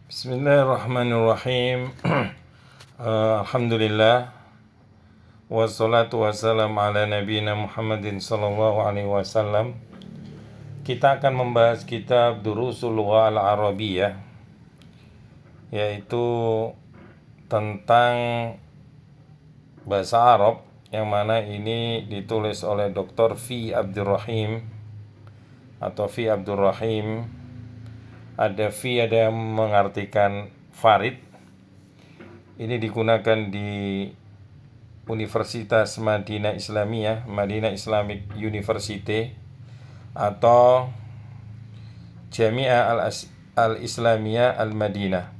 Bismillahirrahmanirrahim. Alhamdulillah wassalatu wassalamu ala nabiyina Muhammadin sallallahu alaihi wasallam. Kita akan membahas kitab Durusul Lughah Al-Arabiyyah, yaitu tentang bahasa Arab, yang mana ini ditulis oleh Dr. Fi Abdurrahim atau Fi Abdurrahim. Ada fi, ada yang mengartikan Farid. Ini digunakan di Universitas Madinah Islamiyah, Madinah Islamic University, atau Jami'ah Al-Islamiyah Al-Madinah.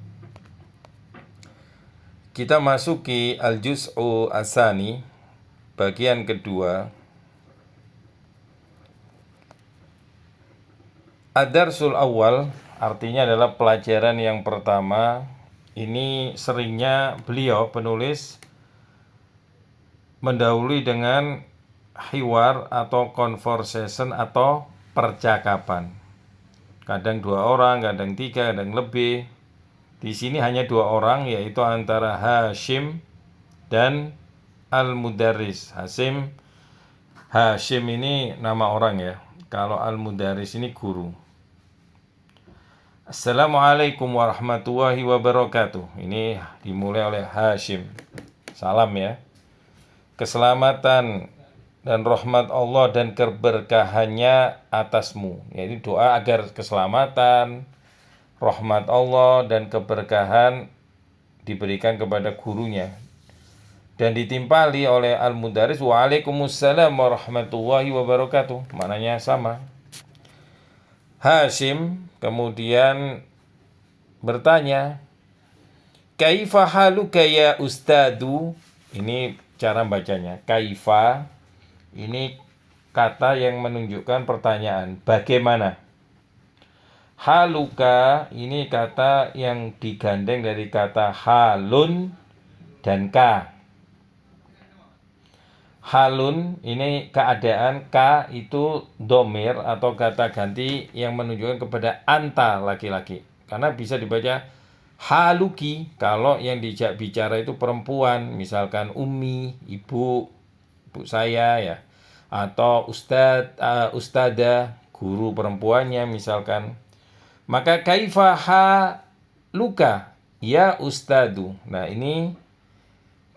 Kita masuki Al-Juz'u Asani, bagian kedua. Ad-Darsul Awal artinya adalah pelajaran yang pertama. Ini seringnya beliau penulis mendahului dengan hiwar atau conversation atau percakapan. Kadang 2 orang, kadang 3, kadang lebih. Di sini hanya 2 orang, yaitu antara Hashim dan Al-Mudarris. Hashim ini nama orang ya. Kalau Al-Mudarris ini guru. Assalamualaikum warahmatullahi wabarakatuh. Ini dimulai oleh Hashim. Salam ya. Keselamatan dan rahmat Allah dan keberkahannya atasmu. Yaitu doa agar keselamatan, rahmat Allah dan keberkahan diberikan kepada gurunya. Dan ditimpali oleh Al-Mudarris, Waalaikumsalam warahmatullahi wabarakatuh. Maknanya sama. Hashim kemudian bertanya, Kaifa haluka ya ustadu? Ini cara bacanya. Kaifa ini kata yang menunjukkan pertanyaan. Bagaimana? Haluka ini kata yang digandeng dari kata halun dan ka. Halun ini keadaan, ka itu domir atau kata ganti yang menunjukkan kepada anta laki-laki. Karena bisa dibaca haluki kalau yang dijak bicara itu perempuan, misalkan ummi, ibu saya ya, atau ustada, guru perempuannya misalkan. Maka kaifa haluka ya ustadu. Nah ini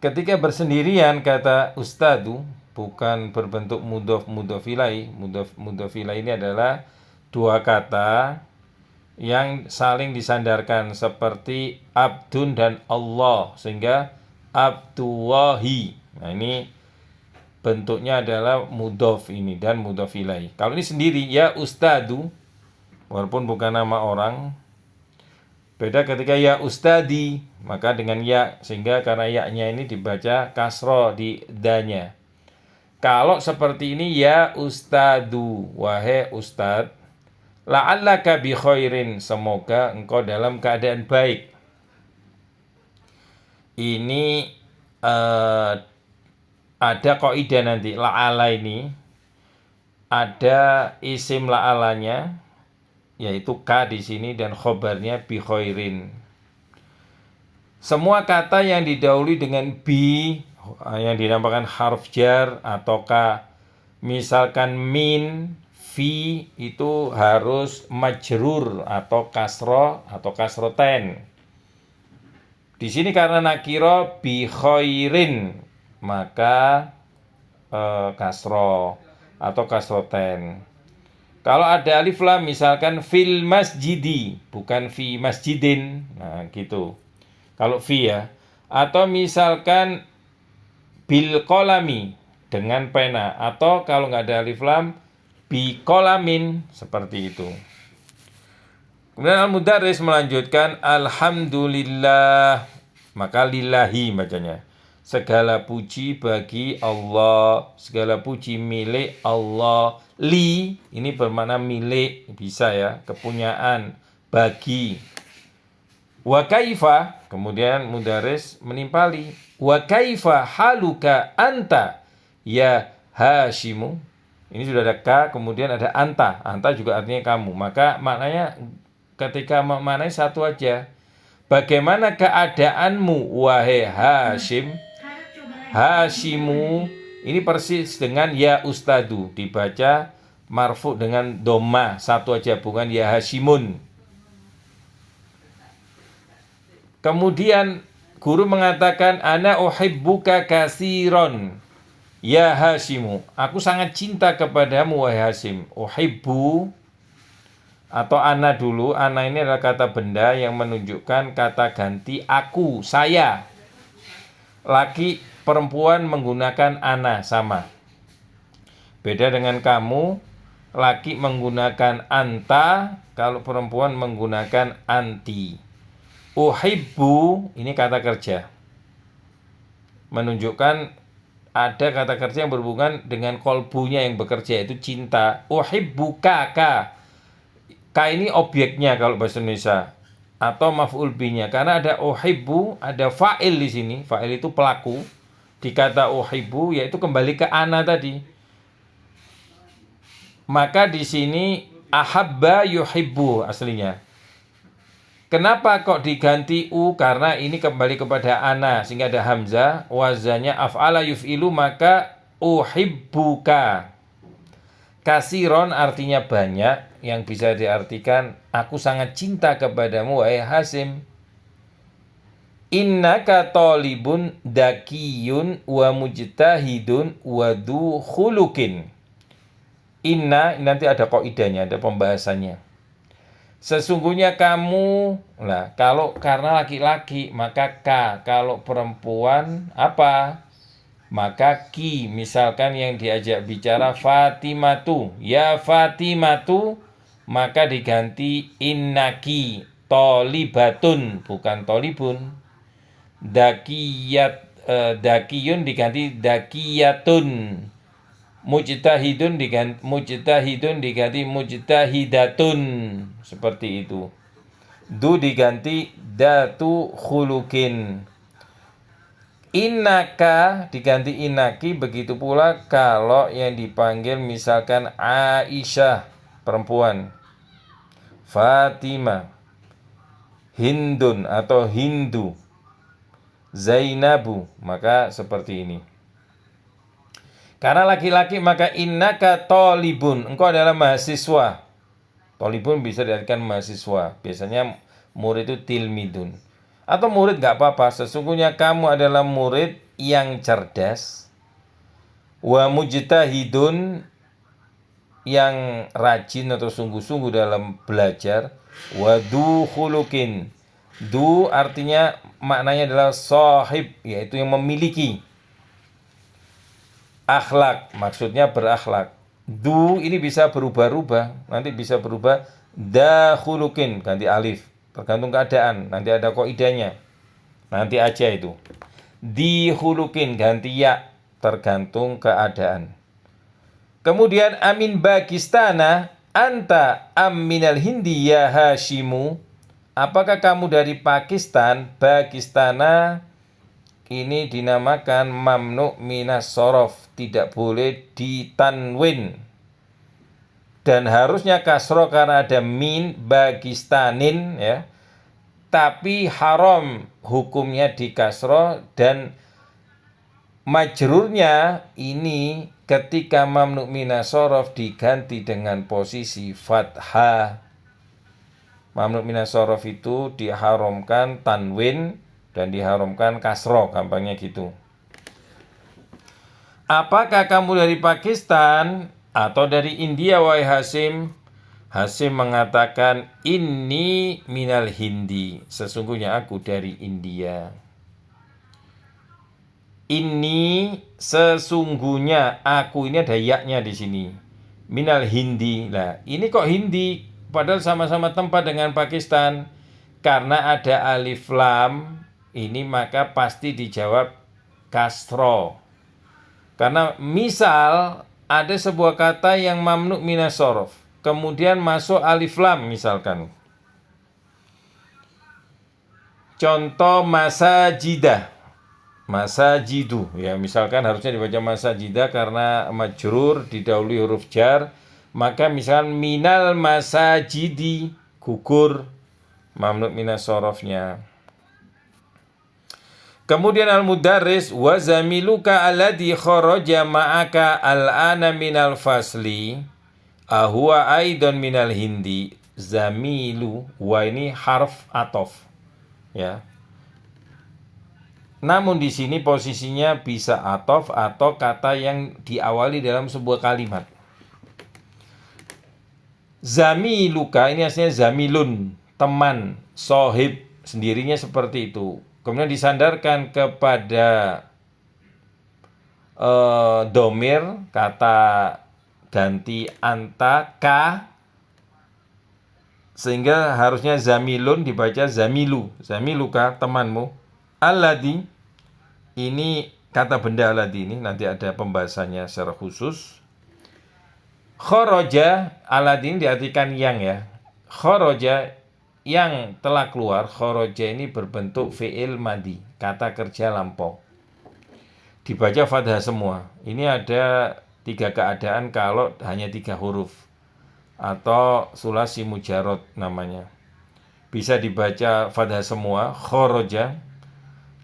ketika bersendirian kata ustadu bukan berbentuk mudhof ilai. Mudhof ilai ini adalah 2 kata yang saling disandarkan seperti abdun dan Allah, sehingga abdullahi. Nah ini bentuknya adalah mudhof ini dan mudhof ilai. Kalau ini sendiri ya ustadu, walaupun bukan nama orang. Beda ketika ya ustadi, maka dengan ya, sehingga karena ya-nya ini dibaca kasro di danya. Kalau seperti ini ya ustadu, wahai ustad, la'allaka bi khairin, semoga engkau dalam keadaan baik. Ini ada kaidah nanti, la'ala ini ada isim la'alanya, yaitu ka di sini, dan khobarnya bi khairin. Semua kata yang didahului dengan bi yang dinamakan harf jar ataukah misalkan min, fi itu harus majrur atau kasro atau kasroten. Di sini karena nakiro bi khairin maka kasro atau kasroten. Kalau ada alif lam misalkan fil masjidi, bukan fi masjidin. Nah, gitu. Kalau fi ya. Atau misalkan bil kolami, dengan pena. Atau kalau nggak ada alif lam, bi kolamin, seperti itu. Kemudian Al-Mudarris melanjutkan, Alhamdulillah. Maka lillahi bacanya. Segala puji bagi Allah, segala puji milik Allah. Li ini bermakna milik, bisa ya, kepunyaan, bagi. Wa kaifa, kemudian Mudarris menimpali, wa kaifa haluka anta ya Hashimu. Ini sudah ada ka, kemudian ada anta. Anta juga artinya kamu. Maka maknanya ketika maknanya satu aja. bagaimana keadaanmu wahai Hashim? Hashimu ini persis dengan ya ustadu, dibaca marfu dengan doma satu aja, bukan ya Hashimun. Kemudian guru mengatakan ana uhibbuka kasiron ya Hashimu, aku sangat cinta kepadamu wahai Hashim. Uhibbu atau ana dulu, ana ini adalah kata benda yang menunjukkan kata ganti aku, saya. Laki perempuan menggunakan ana sama. Beda dengan kamu, laki menggunakan anta, kalau perempuan menggunakan anti. Uhibbu ini kata kerja, menunjukkan ada kata kerja yang berhubungan dengan kolbunya yang bekerja, yaitu cinta. Uhibbuka, ka ini objeknya kalau bahasa Indonesia, atau maf'ul binya, karena ada uhibbu, ada fa'il di sini. Fa'il itu pelaku. Di kata uhibbu yaitu kembali ke ana tadi. Maka di sini ahabba yuhibbu aslinya. Kenapa kok diganti u? Karena ini kembali kepada ana sehingga ada hamzah, wazannya af'ala yuf'ilu, maka uhibbuka. Kasiron artinya banyak, yang bisa diartikan aku sangat cinta kepadamu wahai Hashim. Innaka talibun dakiyun wa mujtahidun wa du khuluqin. Inna nanti ada qaidahnya, ada pembahasannya. Sesungguhnya kamu, nah kalau karena laki-laki maka ka, kalau perempuan apa? Maka ki. Misalkan yang diajak bicara Fatimatu, ya Fatimatu, maka diganti innaki tolibatun, bukan tolibun. Dakiyun diganti dakiyatun. Mujtahidun diganti mujtahidatun, seperti itu. Du diganti datu khulukin. Innaka diganti inaki, begitu pula kalau yang dipanggil misalkan Aisyah perempuan, Fatimah, Hindun atau Hindu, Zainabu, maka seperti ini. Karena laki-laki maka innaka tolibun, engkau adalah mahasiswa. Tolibun bisa diartikan mahasiswa, biasanya murid itu tilmidun. Atau murid gak apa-apa, sesungguhnya kamu adalah murid yang cerdas. Wa mujtahidun, yang rajin atau sungguh-sungguh dalam belajar. Wa du khulukin. Du artinya maknanya adalah sahib, yaitu yang memiliki. Akhlak, maksudnya berakhlak. Du ini bisa berubah-ubah, nanti bisa berubah da khulukin, ganti alif. Tergantung keadaan, nanti ada qaidahnya. Nanti aja itu. Di hulukin ganti ya, tergantung keadaan. Kemudian amin Pakistana, anta aminal hindi ya Hashimu. Apakah kamu dari Pakistan? Pakistana ini dinamakan mamnu minas sorof, tidak boleh ditanwin. Dan harusnya kasroh karena ada min Pakistanin ya. Tapi haram hukumnya di kasroh, dan majrurnya ini ketika mamnu minas sorof diganti dengan posisi fathah. Mamnu minas sorof itu diharamkan tanwin dan diharamkan kasroh, gampangnya gitu. Apakah kamu dari Pakistan atau dari India wahai Hashim? Hashim mengatakan inni minal hindi, sesungguhnya aku dari India. Ini sesungguhnya aku, ini ada yaknya di sini. Minal hindi. Lah, ini kok hindi padahal sama-sama tempat dengan Pakistan? Karena ada alif lam ini, maka pasti dijawab kasro. Karena misal ada sebuah kata yang mamnu minas sorof, kemudian masuk alif lam misalkan. Contoh masajidah, masajidu ya, misalkan harusnya dibaca masajidah karena majrur didahului huruf jar, maka misalkan minal masajidi gugur mamnu minas sorofnya. Kemudian al-mudarris wa zamiluka alladhi kharaja ma'aka al-ana minal fasli ahwa aidan minal hindi. Zamilu, wa ini harf atof, ya. Namun di sini posisinya bisa atof atau kata yang diawali dalam sebuah kalimat. Zamiluka ini aslinya zamilun, teman, sohib, sendirinya seperti itu. Kemudian disandarkan kepada domir, kata ganti anta, ka, sehingga harusnya zamilun dibaca zamilu, zamiluka, temanmu. Alladhi, ini kata benda alladhi ini nanti ada pembahasannya secara khusus. Khoroja, alladhi ini diartikan yang, ya. Khoroja, yang telah keluar. Khoroja ini berbentuk fi'il madi, kata kerja lampau. Dibaca fathah semua. Ini ada 3 keadaan kalau hanya 3 huruf, atau sulasi mujarot namanya. Bisa dibaca fathah semua, khoroja.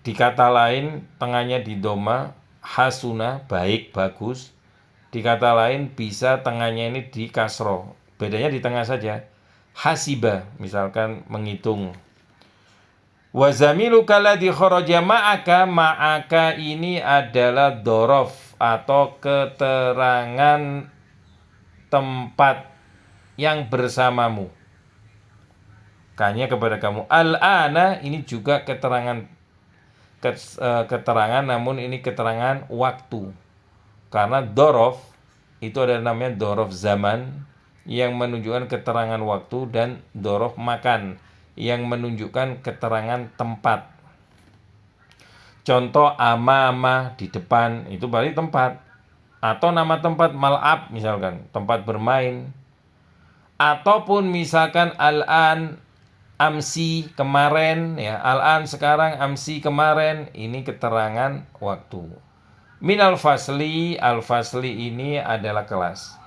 Di kata lain tengahnya di doma, hasuna, baik, bagus. Di kata lain bisa tengahnya ini di kasro, bedanya di tengah saja. Hasiba, misalkan menghitung. Wa zamiluka alladhi kharaja ma'aka, ma'aka ini adalah dorof atau keterangan tempat yang bersamamu. Kanya kepada kamu. Al-ana ini juga keterangan namun ini keterangan waktu. Karena dorof itu ada namanya dorof zaman yang menunjukkan keterangan waktu, dan dorof makan yang menunjukkan keterangan tempat. Contoh amama, di depan, itu berarti tempat. Atau nama tempat mal'ab, misalkan tempat bermain. Ataupun misalkan al-an, amsi, kemarin, ya. Al-an sekarang, amsi kemarin, ini keterangan waktu. Min al-fasli, al-fasli ini adalah kelas.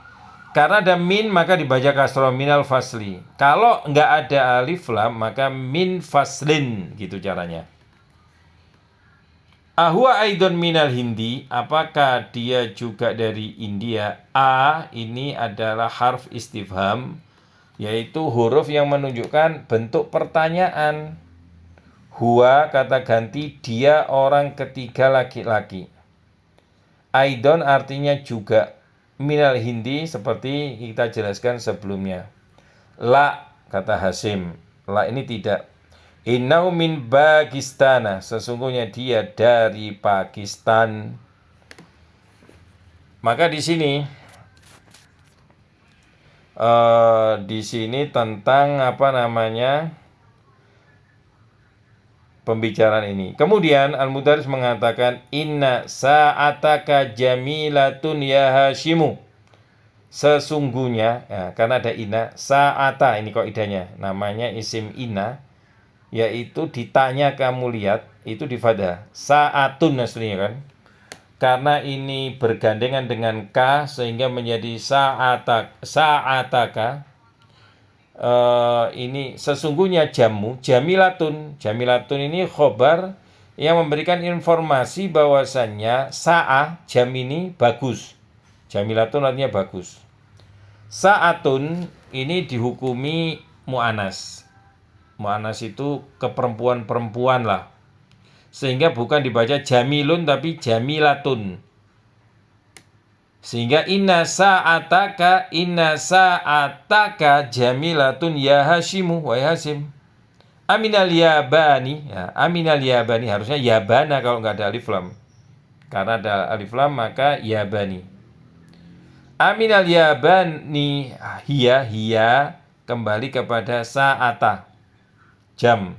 Karena ada min maka dibaca kasroh, min al-fasli. Kalau nggak ada alif lam maka min faslin, gitu caranya. Ahwa aidon minal hindi, apakah dia juga dari India? A ini adalah harf istifham, yaitu huruf yang menunjukkan bentuk pertanyaan. Huwa kata ganti, dia orang ketiga laki-laki. Aidon artinya juga. Minal hindi seperti kita jelaskan sebelumnya. La kata Hasim, la ini tidak. Innahu min Pakistan, sesungguhnya dia dari Pakistan. Maka di sini tentang pembicaraan ini. Kemudian Al-Mudarris mengatakan inna sa'ataka jamilatun ya Hashimu. Sesungguhnya, ya, karena ada inna, sa'ata ini kaidahnya, namanya isim inna, yaitu ditanya kamu lihat, itu di fathah. Sa'atun aslinya kan. Karena ini bergandengan dengan ka sehingga menjadi sa'ataka. Ini sesungguhnya jamu, jamilatun. Jamilatun ini khobar yang memberikan informasi bahwasannya sa'ah, jam ini bagus. Jamilatun artinya bagus. Sa'atun ini dihukumi mu'anas. Mu'anas itu keperempuan-perempuan lah. Sehingga bukan dibaca jamilun tapi jamilatun. Sehingga inna sa'ataka jamilatun ya Hashimu, wa Hasim. Aminal yabani, ya, aminal yabani harusnya yabana kalau nggak ada alif lam. Karena ada alif lam maka yabani. Aminal yabani, hiya kembali kepada sa'ata, jam.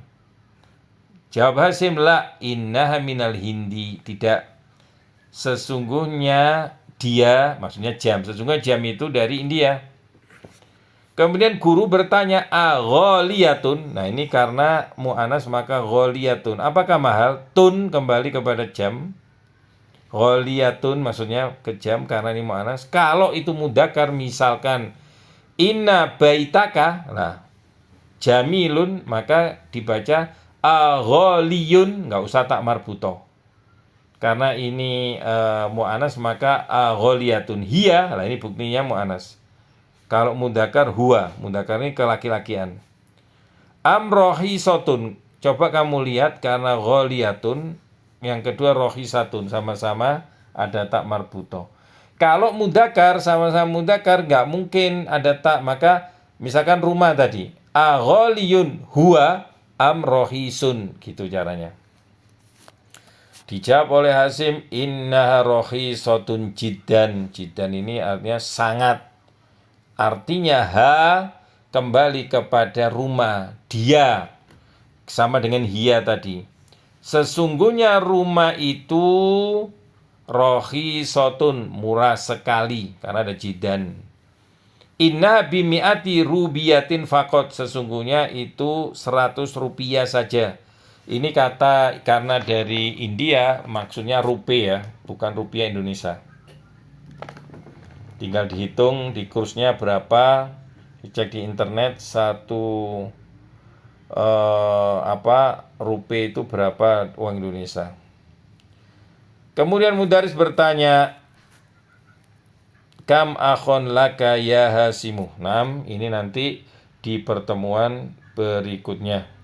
Jawab Hasim, la innaha minal hindi, tidak. Sesungguhnya dia, maksudnya jam, sesungguhnya jam itu dari India. Kemudian guru bertanya, ghaliyatun. Nah ini karena mu'anas maka ghaliyatun. Apakah mahal? Tun kembali kepada jam. Ghaliyatun maksudnya ke jam karena ini mu'anas. Kalau itu mudzakkar misalkan inna baitaka, nah jamilun maka dibaca agholiyun, nggak usah tak marbuto. Karena ini mu'anas maka agholiyatun. Hiya, lah ini buktinya mu'anas. Kalau mudakar huwa, mudakar ini kelaki-lakian. Amrohisotun, coba kamu lihat karena gholiyatun, yang kedua rohisatun, sama-sama ada tak marbuto. Kalau mudakar sama-sama mudakar nggak mungkin ada tak, maka misalkan rumah tadi, agholiyun huwa amrohisun, gitu caranya. Dijawab oleh Hasim, innaha rohisotun jiddan. Jiddan ini artinya sangat. Artinya ha kembali kepada rumah, dia, sama dengan hiya tadi. Sesungguhnya rumah itu rohisotun, murah sekali, karena ada jidan. Inna bimi'ati rubiyatin fakot, sesungguhnya itu 100 rupiah saja. Ini kata karena dari India, maksudnya rupiah ya, bukan rupiah Indonesia. Tinggal dihitung di kursnya berapa, dicek di internet satu rupiah itu berapa uang Indonesia. Kemudian Mudaris bertanya, kam akhon laka ya Hasimu. Ini nanti di pertemuan berikutnya.